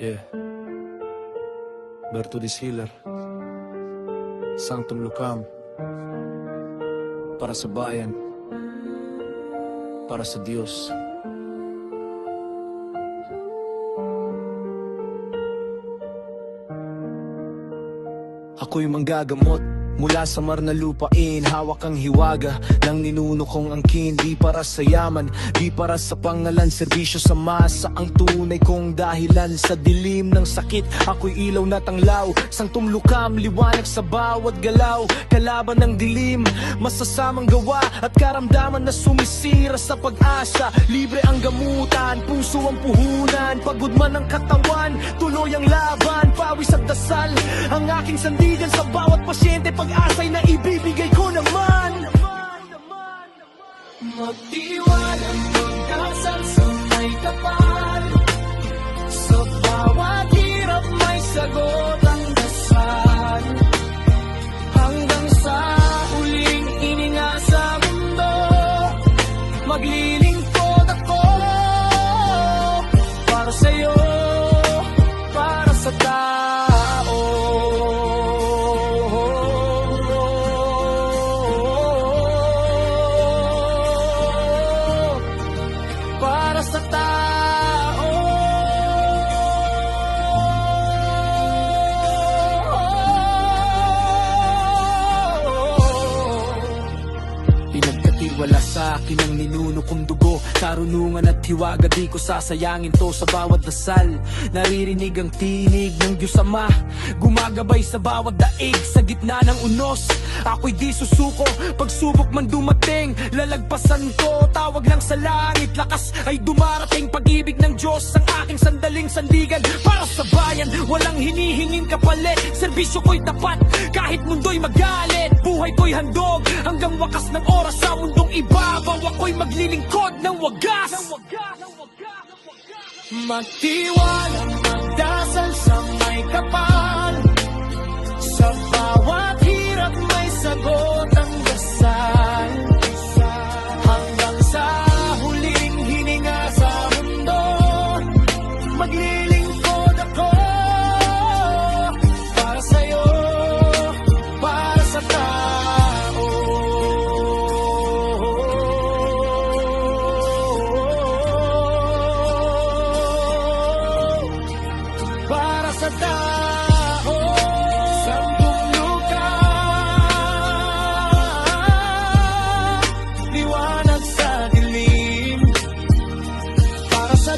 Yeah. Bertudis Healer, Sanctum Lucam, para sa bayan, para sa Diyos. Ako'y manggagamot mula sa mar na lupain. Hawak ang hiwaga ng ninuno kong angkin. Di para sa yaman, di para sa pangalan, serbisyo sa masa ang tunay kong dahilan. Sa dilim ng sakit, ako'y ilaw na tanglaw. Sanctum Lucam, liwanag sa bawat galaw. Kalaban ng dilim, masasamang gawa at karamdaman na sumisira sa pag-asa. Libre ang gamutan, puso ang puhunan. Pagod man ang katawan, tuloy ang laban. Pawis at dasal, ang aking sandigan sa bawat pasyente. Pag-asa'y na ibibigay ko naman. Magtiwala, magdasal sa may kapal. Sa bawat hirap may sagot ang dasal. Hanggang sa huling hininga sa mundo, maglilingkod ako para sa'yo, para sa tao. Para sa tao. Pinagkatiwala sa akin ang ninuno kong dugo. Karunungan at hiwaga, di ko sasayangin to. Sa bawat dasal, naririnig ang tinig ng Diyos Ama. Gumagabay sa bawat daig, sa gitna ng unos. Ako'y di susuko, pagsubok man dumating. Lalagpasan ko, tawag lang sa langit. Lakas ay dumarating, pag-ibig ng Diyos ang aking sandaling sandigan. Para sa bayan, walang hinihinging kapalit. Serbisyo ko'y tapat, kahit mundo'y magalit. Buhay ko'y handog, hanggang wakas ng oras. Sa mundong ibabaw, ako'y maglilingkod ng wagas. Magtiwala, magdasal sa may kapal. Sa bawat hirap may sagot